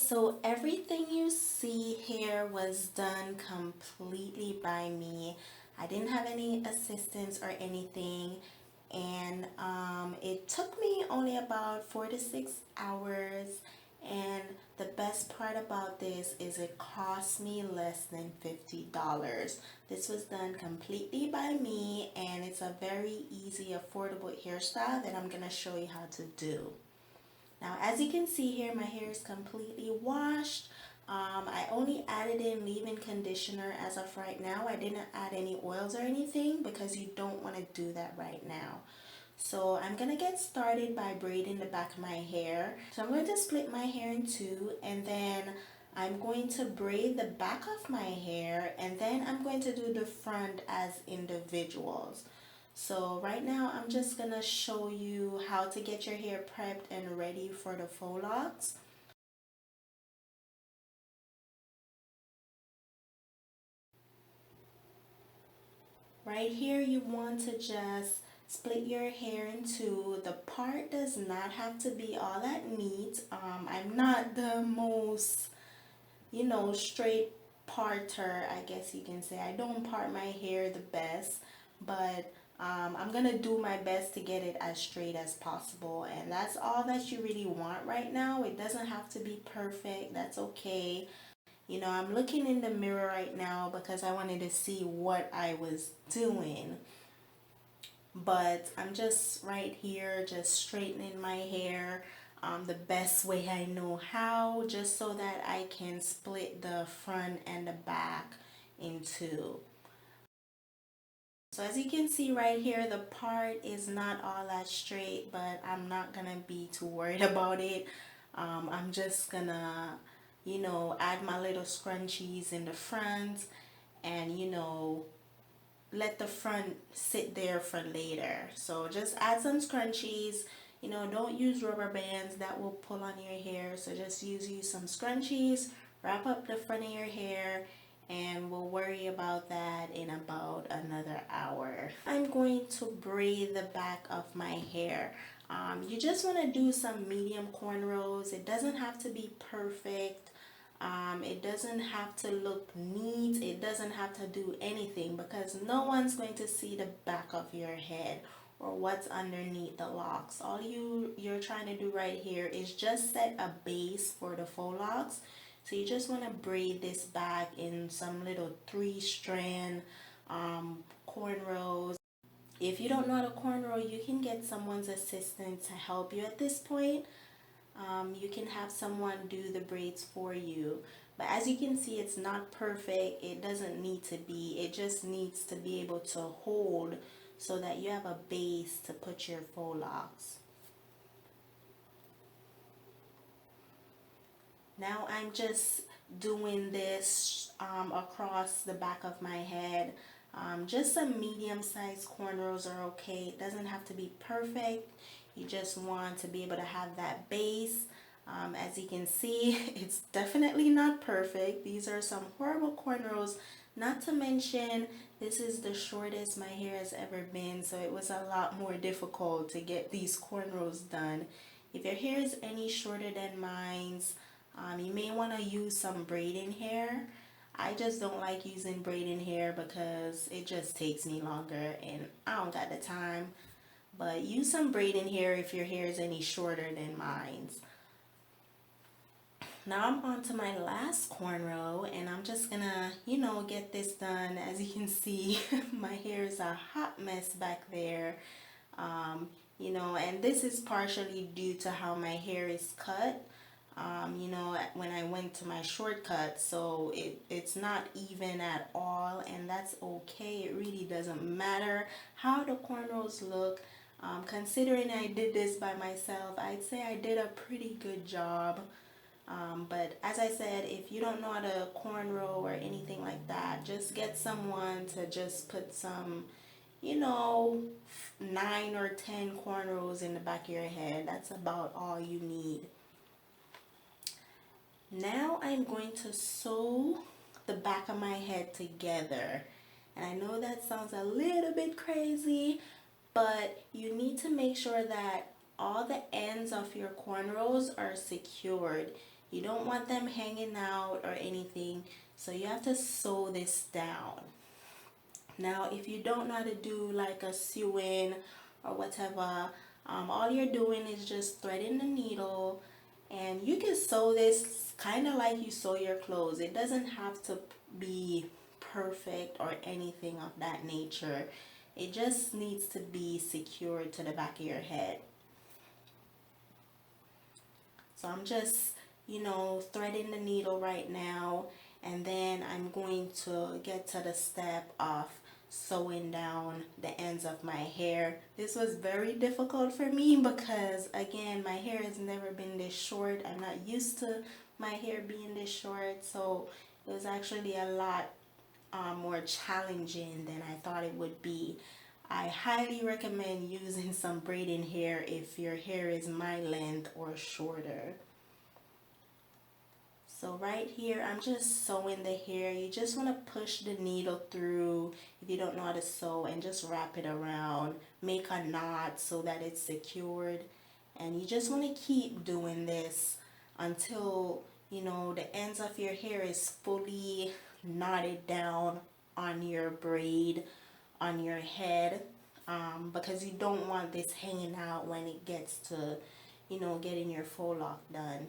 So everything you see here was done completely by me. I didn't have any assistance or anything, and it took me only about 4 to 6 hours. And the best part about this is it cost me less than $50. This was done completely by me, and it's a very easy, affordable hairstyle that I'm gonna show you how to do. Now, as you can see here, my hair is completely washed. I only added in leave-in conditioner as of right now. I didn't add any oils or anything because you don't want to do that right now. So I'm going to get started by braiding the back of my hair. So I'm going to split my hair in two, and then I'm going to braid the back of my hair, and then I'm going to do the front as individuals. So right now I'm just gonna show you how to get your hair prepped and ready for the faux locks. Right here you want to just split your hair in two. The part does not have to be all that neat. I'm not the most, straight parter, I guess you can say. I don't part my hair the best, but I'm gonna do my best to get it as straight as possible, and that's all that you really want right now. It doesn't have to be perfect, that's okay. I'm looking in the mirror right now because I wanted to see what I was doing, but I'm just right here just straightening my hair the best way I know how, just so that I can split the front and the back in two. So as you can see right here, the part is not all that straight, but I'm not gonna be too worried about it. I'm just gonna, add my little scrunchies in the front, and let the front sit there for later. So just add some scrunchies. Don't use rubber bands, that will pull on your hair. So just use some scrunchies, wrap up the front of your hair, and we'll worry about that in about another hour. I'm going to braid the back of my hair. You just want to do some medium cornrows. It doesn't have to be perfect. It doesn't have to look neat. It doesn't have to do anything, because no one's going to see the back of your head or what's underneath the locks. All you're trying to do right here is just set a base for the faux locks. So you just want to braid this back in some little 3-strand cornrows. If you don't know how to cornrow, you can get someone's assistance to help you at this point. You can have someone do the braids for you. But as you can see, it's not perfect. It doesn't need to be. It just needs to be able to hold so that you have a base to put your faux locks. Now I'm just doing this across the back of my head. Just some medium-sized cornrows are okay. It doesn't have to be perfect. You just want to be able to have that base. As you can see, it's definitely not perfect. These are some horrible cornrows. Not to mention, this is the shortest my hair has ever been, so it was a lot more difficult to get these cornrows done. If your hair is any shorter than mine's, you may want to use some braiding hair. I just don't like using braiding hair because it just takes me longer and I don't got the time. But use some braiding hair if your hair is any shorter than mine's. Now I'm on to my last cornrow, and I'm just gonna, get this done. As you can see, my hair is a hot mess back there. And this is partially due to how my hair is cut. When I went to my shortcut, so it's not even at all, and that's okay. It really doesn't matter how the cornrows look. Considering I did this by myself, I'd say I did a pretty good job. But as I said, if you don't know how to cornrow or anything like that, just get someone to just put some, 9 or 10 cornrows in the back of your head. That's about all you need. Now I'm going to sew the back of my head together. And I know that sounds a little bit crazy, but you need to make sure that all the ends of your cornrows are secured. You don't want them hanging out or anything, so you have to sew this down. Now if you don't know how to do like a sew-in or whatever, all you're doing is just threading the needle, and you can sew this kind of like you sew your clothes. It doesn't have to be perfect or anything of that nature. It just needs to be secured to the back of your head. So I'm just, threading the needle right now, and then I'm going to get to the step of sewing down the ends of my hair. This was very difficult for me because, again, my hair has never been this short. I'm not used to my hair being this short, so it was actually a lot more challenging than I thought it would be. I highly recommend using some braiding hair if your hair is my length or shorter. So right here, I'm just sewing the hair. You just want to push the needle through if you don't know how to sew, and just wrap it around. Make a knot so that it's secured. And you just want to keep doing this until, the ends of your hair is fully knotted down on your braid, on your head. Because you don't want this hanging out when it gets to, getting your faux lock done.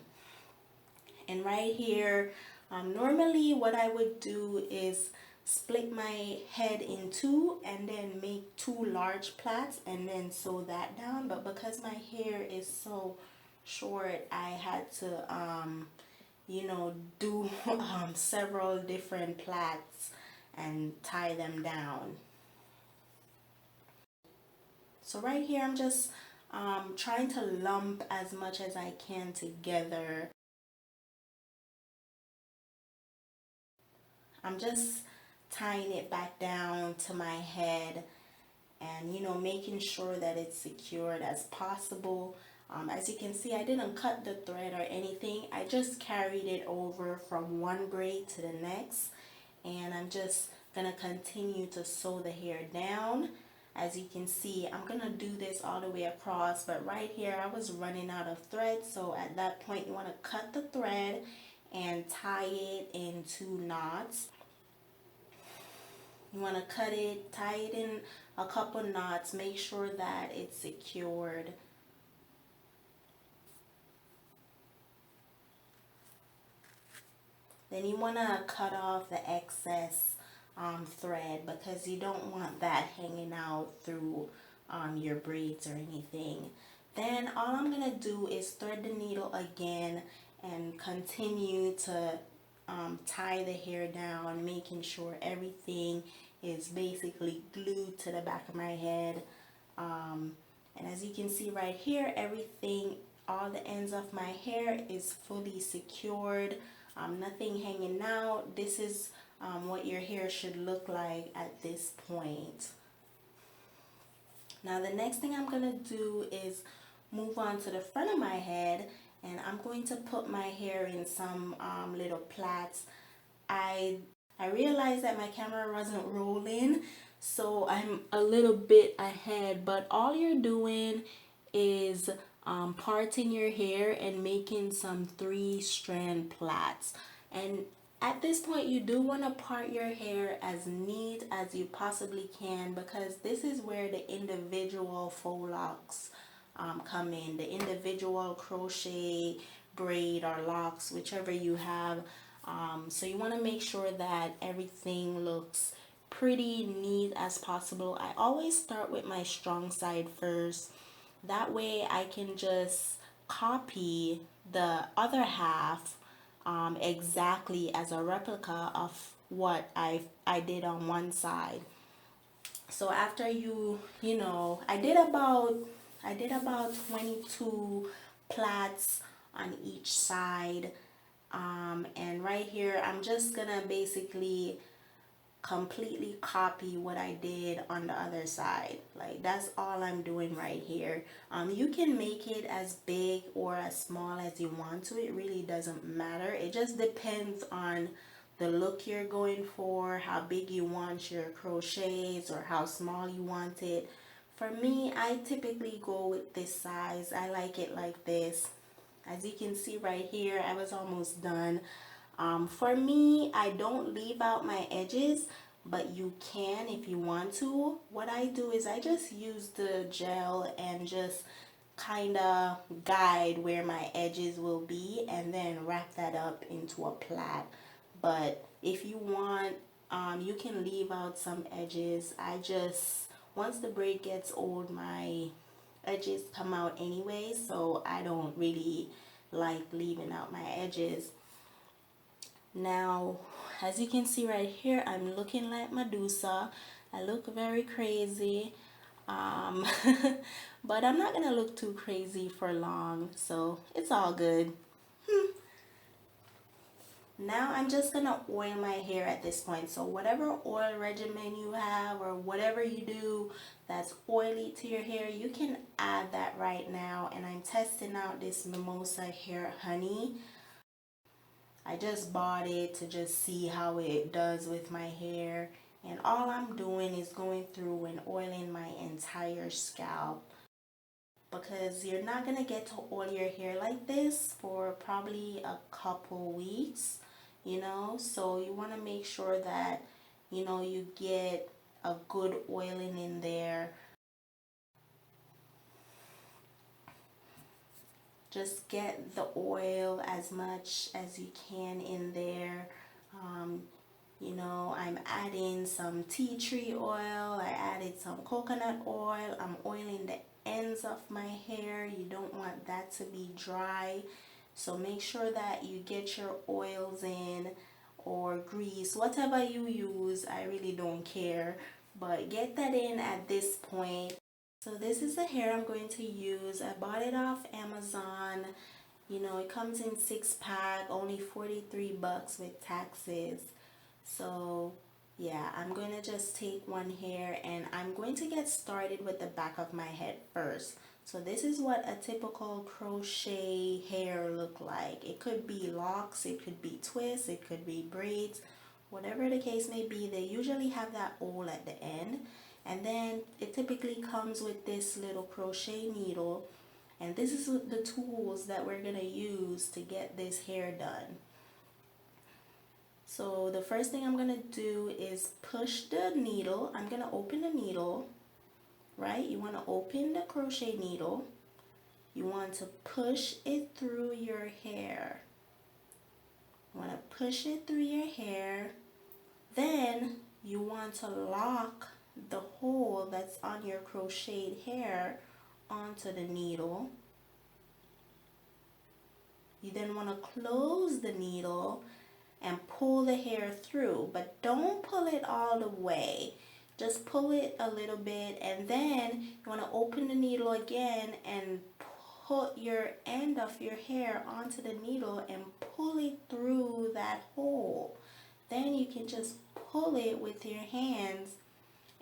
And right here, normally what I would do is split my head in two and then make two large plaits and then sew that down. But because my hair is so short, I had to do several different plaits and tie them down. So right here, I'm just trying to lump as much as I can together. I'm just tying it back down to my head, and making sure that it's secured as possible. As you can see, I didn't cut the thread or anything. I just carried it over from one braid to the next, and I'm just gonna continue to sew the hair down. As you can see, I'm gonna do this all the way across, but right here I was running out of thread, so at that point you want to cut the thread and tie it in two knots. You want to cut it, tie it in a couple knots, make sure that it's secured. Then you want to cut off the excess thread, because you don't want that hanging out through your braids or anything. Then all I'm going to do is thread the needle again and continue to tie the hair down, making sure everything is basically glued to the back of my head. And as you can see right here, everything, all the ends of my hair is fully secured. Nothing hanging out. This is what your hair should look like at this point. Now the next thing I'm going to do is move on to the front of my head, and I'm going to put my hair in some little plaits. I realized that my camera wasn't rolling, so I'm a little bit ahead, but all you're doing is parting your hair and making some 3-strand plaits. And at this point, you do want to part your hair as neat as you possibly can, because this is where the individual faux locks come in. The individual crochet braid or locks, whichever you have. So you want to make sure that everything looks pretty neat as possible. I always start with my strong side first. That way I can just copy the other half exactly as a replica of what I did on one side. So after I did about 22 plaits on each side. And right here I'm just gonna basically completely copy what I did on the other side. Like, that's all I'm doing right here. You can make it as big or as small as you want to. It really doesn't matter. It just depends on the look you're going for, how big you want your crochets or how small you want it. For me, I typically go with this size. I like it like this. As you can see right here, I was almost done. For me, I don't leave out my edges, but you can if you want to. What I do is I just use the gel and just kind of guide where my edges will be and then wrap that up into a plait. But if you want, you can leave out some edges. I just, once the braid gets old, my edges come out anyway, so I don't really like leaving out my edges. Now, as you can see right here, I'm looking like Medusa. I look very crazy. Um, but I'm not gonna look too crazy for long, so it's all good. Now I'm just gonna oil my hair at this point. So whatever oil regimen you have or whatever you do that's oily to your hair, you can add that right now. And I'm testing out this Mimosa Hair Honey. I just bought it to just see how it does with my hair. And all I'm doing is going through and oiling my entire scalp, because you're not gonna get to oil your hair like this for probably a couple weeks, you know. So you want to make sure that, you know, you get a good oiling in there. Just get the oil as much as you can in there. um, You know, I'm adding some tea tree oil, I added some coconut oil, I'm oiling the ends of my hair. You don't want that to be dry. So make sure that you get your oils in, or grease, whatever you use. I really don't care, but get that in at this point. So this is the hair I'm going to use. I bought it off Amazon. You know, it comes in 6-pack, only 43 bucks with taxes. So yeah, I'm going to just take one hair and I'm going to get started with the back of my head first. So this is what a typical crochet hair look like. It could be locks, it could be twists, it could be braids, whatever the case may be. They usually have that owl at the end, and then it typically comes with this little crochet needle, and this is the tools that we're gonna use to get this hair done. So the first thing I'm gonna do is push the needle. I'm gonna open the needle, right? You wanna open the crochet needle. You want to push it through your hair. You wanna push it through your hair. Then you want to lock the hole that's on your crocheted hair onto the needle. You then want to close the needle and pull the hair through, but don't pull it all the way. Just pull it a little bit, and then you want to open the needle again and put your end of your hair onto the needle and pull it through that hole. Then you can just pull it with your hands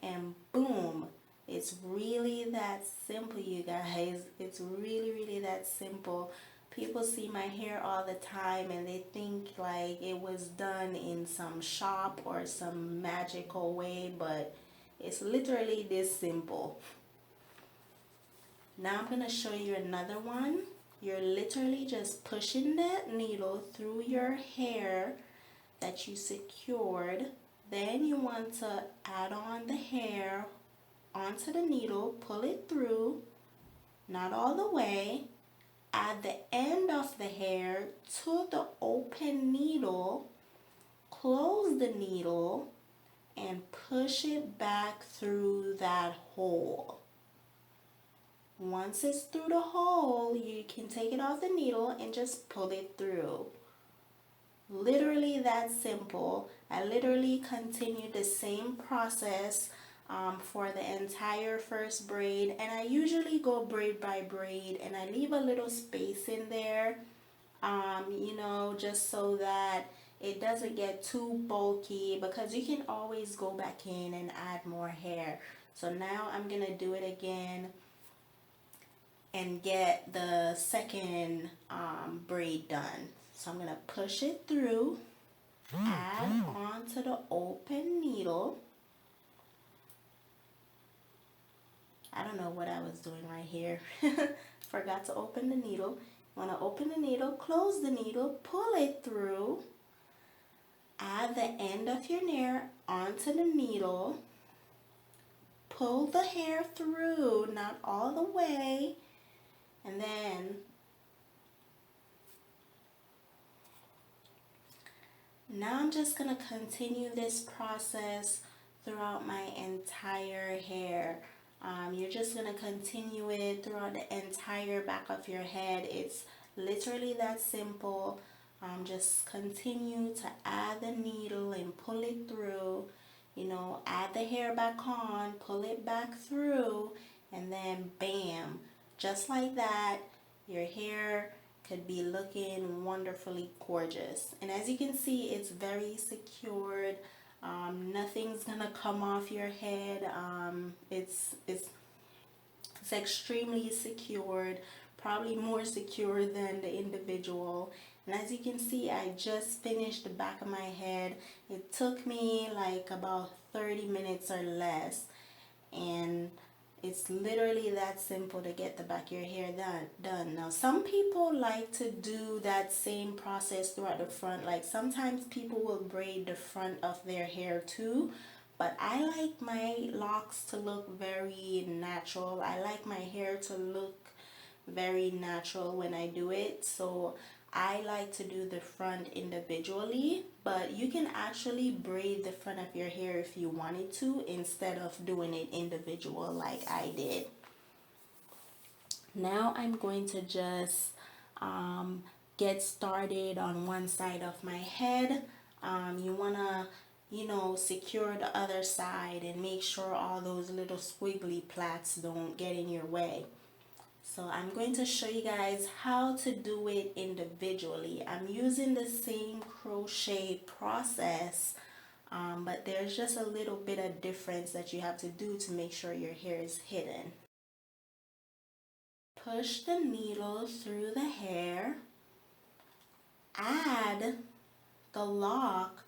and boom. It's really that simple, you guys. It's really that simple. People see my hair all the time and they think like it was done in some shop or some magical way, but it's literally this simple. Now I'm going to show you another one. You're literally just pushing that needle through your hair that you secured. Then you want to add on the hair onto the needle, pull it through, not all the way. Add the end of the hair to the open needle, close the needle, and push it back through that hole. Once it's through the hole, you can take it off the needle and just pull it through. Literally that simple. I literally continued the same process for the entire first braid, and I usually go braid by braid and I leave a little space in there, you know, just so that it doesn't get too bulky, because you can always go back in and add more hair. So now I'm gonna do it again and get the second braid done. So I'm gonna push it through, add onto the open needle. I don't know what I was doing right here. Forgot to open the needle. Want to open the needle, close the needle, pull it through, add the end of your hair onto the needle, pull the hair through, not all the way, and then now I'm just going to continue this process throughout my entire hair. You're just going to continue it throughout the entire back of your head. It's literally that simple. Just continue to add the needle and pull it through. You know, add the hair back on, pull it back through, and then bam, just like that, your hair could be looking wonderfully gorgeous. And as you can see, it's very secured. Nothing's gonna come off your head. It's extremely secured, probably more secure than the individual. And as you can see, I just finished the back of my head. It took me like about 30 minutes or less, and it's literally that simple to get the back of your hair done. Now, some people like to do that same process throughout the front. Like sometimes people will braid the front of their hair too, but I like my locks to look very natural. I like my hair to look very natural when I do it. So I like to do the front individually, but you can actually braid the front of your hair if you wanted to instead of doing it individual like I did. Now I'm going to just get started on one side of my head. You want to, you know, secure the other side and make sure all those little squiggly plaits don't get in your way. So I'm going to show you guys how to do it individually. I'm using the same crochet process, but there's just a little bit of difference that you have to do to make sure your hair is hidden. Push the needle through the hair, add the lock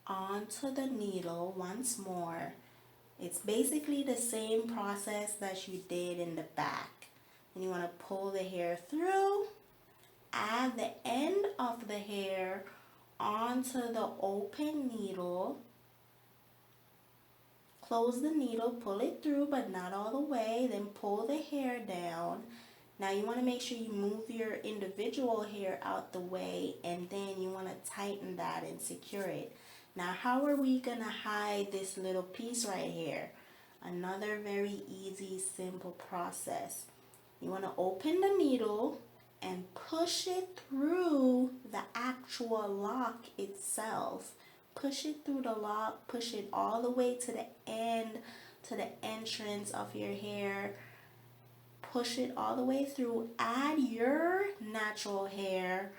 onto the needle once more. It's basically the same process that you did in the back. And you want to pull the hair through, add the end of the hair onto the open needle, close the needle, pull it through but not all the way, then pull the hair down. Now you want to make sure you move your individual hair out the way, and then you want to tighten that and secure it. Now how are we going to hide this little piece right here? Another very easy, simple process. You want to open the needle and push it through the actual lock itself. Push it through the lock, push it all the way to the end, to the entrance of your hair. Push it all the way through. Add your natural hair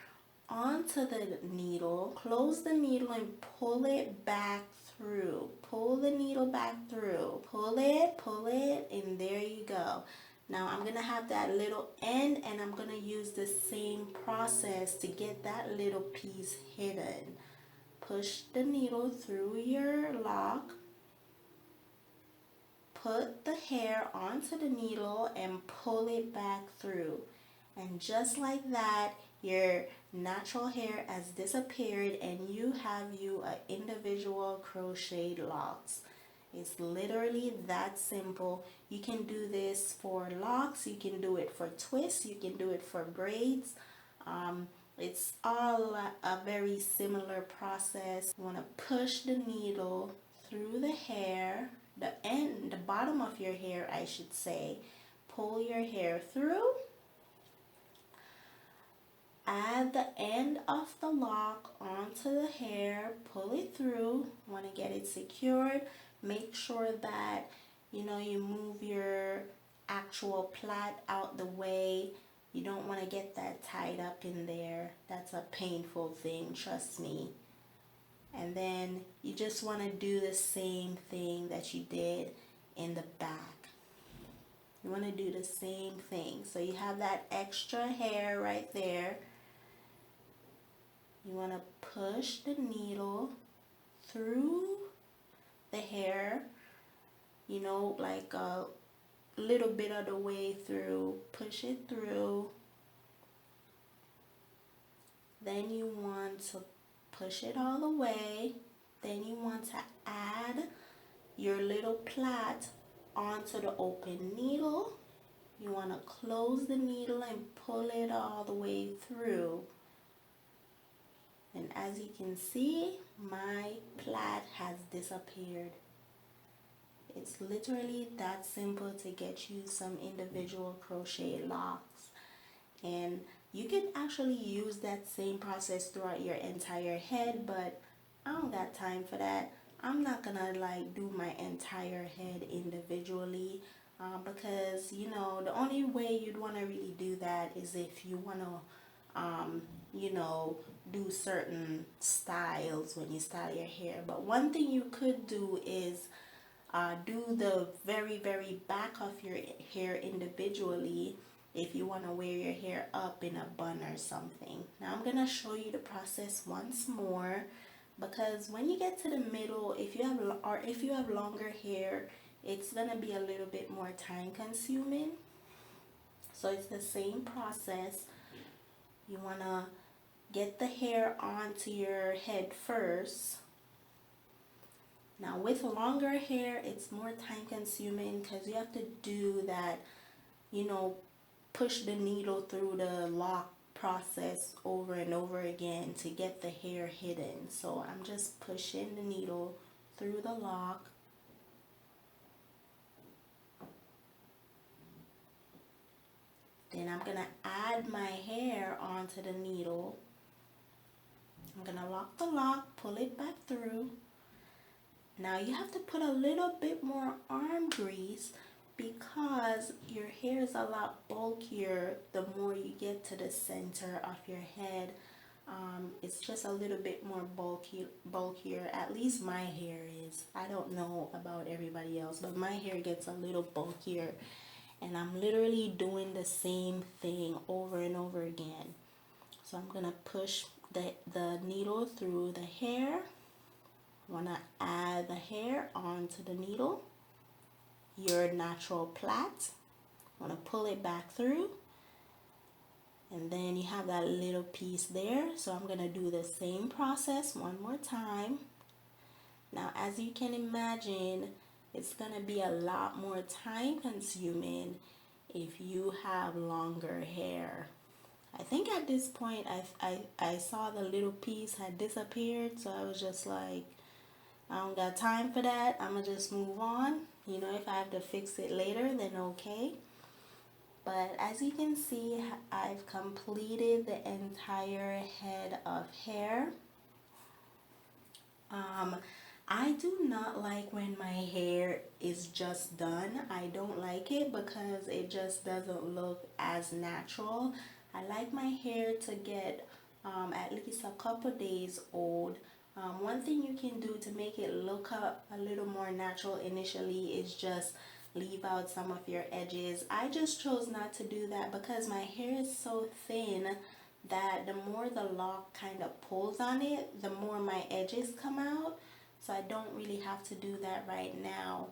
onto the needle. Close the needle and pull it back through. Pull the needle back through. Pull it, and there you go. Now I'm going to have that little end, and I'm going to use the same process to get that little piece hidden. Push the needle through your lock. Put the hair onto the needle and pull it back through. And just like that, your natural hair has disappeared and you have an individual crocheted locks. It's literally that simple. You can do this for locks, you can do it for twists, you can do it for braids. It's all a very similar process. You want to push the needle through the hair, the bottom of your hair, I should say. Pull your hair through. Add the end of the lock onto the hair, pull it through. Want to get it secured. Make sure that you move your actual plait out the way. You don't want to get that tied up in there. That's a painful thing, trust me. And then you just want to do the same thing that you did in the back. You want to do the same thing. So you have that extra hair right there. You want to push the needle through the hair, like a little bit of the way through. Push it through. Then you want to push it all the way. Then you want to add your little plait onto the open needle. You want to close the needle and pull it all the way through. And as you can see, my plait has disappeared. It's literally that simple to get you some individual crochet locks. And you can actually use that same process throughout your entire head, but I don't got time for that. I'm not gonna like do my entire head individually because you know the only way you'd want to really do that is if you want to you know, do certain styles when you style your hair. But one thing you could do is do the very back of your hair individually if you want to wear your hair up in a bun or something. Now I'm going to show you the process once more, because when you get to the middle, if you have longer hair, it's going to be a little bit more time consuming. So it's the same process. You want to get the hair onto your head first. Now with longer hair, it's more time consuming because you have to do that, you know, push the needle through the lock process over and over again to get the hair hidden. So I'm just pushing the needle through the lock. Then I'm going to add my hair onto the needle. I'm going to lock the lock, pull it back through. Now you have to put a little bit more arm grease because your hair is a lot bulkier the more you get to the center of your head. It's just a little bit more bulkier. At least my hair is. I don't know about everybody else, but my hair gets a little bulkier. And I'm literally doing the same thing over and over again. So I'm going to push the needle through the hair. Want to add the hair onto the needle, your natural plait. Want to pull it back through, and then you have that little piece there. So I'm going to do the same process one more time. Now as you can imagine, it's going to be a lot more time consuming if you have longer hair. I think at this point I saw the little piece had disappeared, so I was just like, I don't got time for that. I'm gonna just move on. You know, if I have to fix it later, then okay. But as you can see, I've completed the entire head of hair. I do not like when my hair is just done. I don't like it because it just doesn't look as natural. I like my hair to get at least a couple days old. One thing you can do to make it look a little more natural initially is just leave out some of your edges. I just chose not to do that because my hair is so thin that the more the lock kind of pulls on it, the more my edges come out. So I don't really have to do that right now.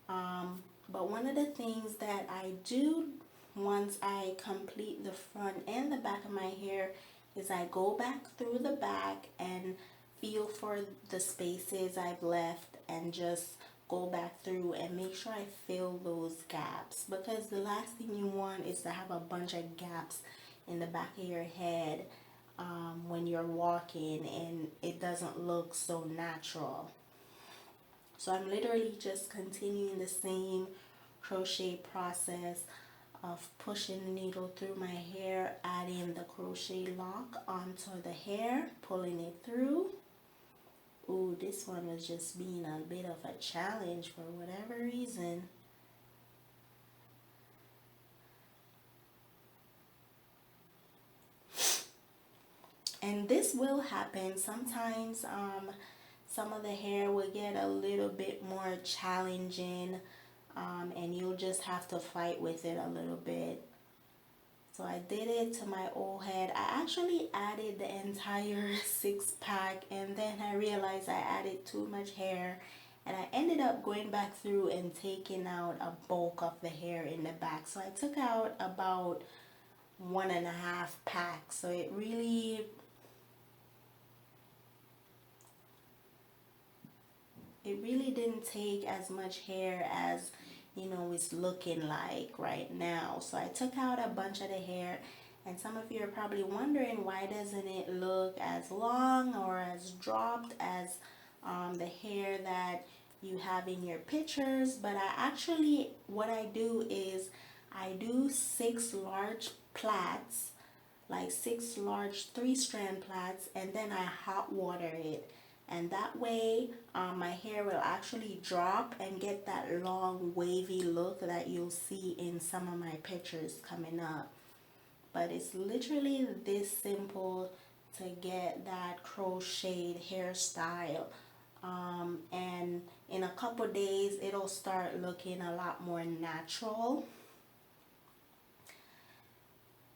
But one of the things that I do once I complete the front and the back of my hair is I go back through the back and feel for the spaces I've left and just go back through and make sure I fill those gaps, because the last thing you want is to have a bunch of gaps in the back of your head when you're walking and it doesn't look so natural. So I'm literally just continuing the same crochet process of pushing the needle through my hair, adding the crochet lock onto the hair, pulling it through. Ooh, this one was just being a bit of a challenge for whatever reason. And this will happen. Sometimes some of the hair will get a little bit more challenging and you'll just have to fight with it a little bit. So I did it to my old head. I actually added the entire 6-pack and then I realized I added too much hair, and I ended up going back through and taking out a bulk of the hair in the back. So I took out about 1.5 packs. So it really it really didn't take as much hair as, you know, it's looking like right now. So I took out a bunch of the hair, and some of you are probably wondering, why doesn't it look as long or as dropped as the hair that you have in your pictures? But I actually, what I do is I do 6 large plaits, like 6 large 3-strand plaits, and then I hot water it, and that way my hair will actually drop and get that long wavy look that you'll see in some of my pictures coming up. But it's literally this simple to get that crocheted hairstyle, and in a couple days it'll start looking a lot more natural.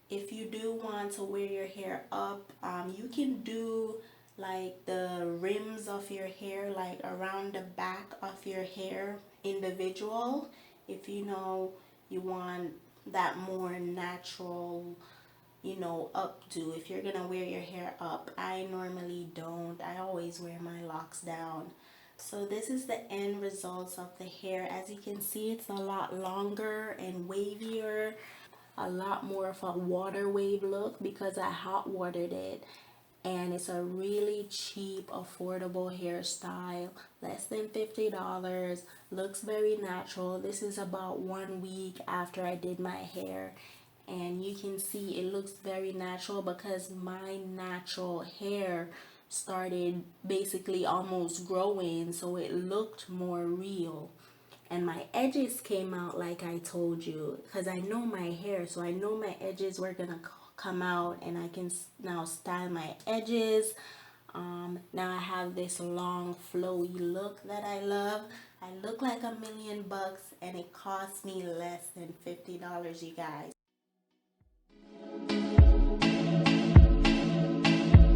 If you do want to wear your hair up, you can do like the rims of your hair, like around the back of your hair individual, if you know you want that more natural, you know, updo. If you're gonna wear your hair up, I normally don't. I always wear my locks down. So this is the end results of the hair. As you can see, it's a lot longer and wavier, a lot more of a water wave look because I hot watered it. And it's a really cheap, affordable hairstyle, less than $50, looks very natural. This is about 1 week after I did my hair, and you can see it looks very natural because my natural hair started basically almost growing, so it looked more real. And my edges came out like I told you, because I know my hair, so I know my edges were gonna come out, and I can now style my edges. Now I have this long flowy look that I love. I look like $1,000,000, and it cost me less than $50, you guys.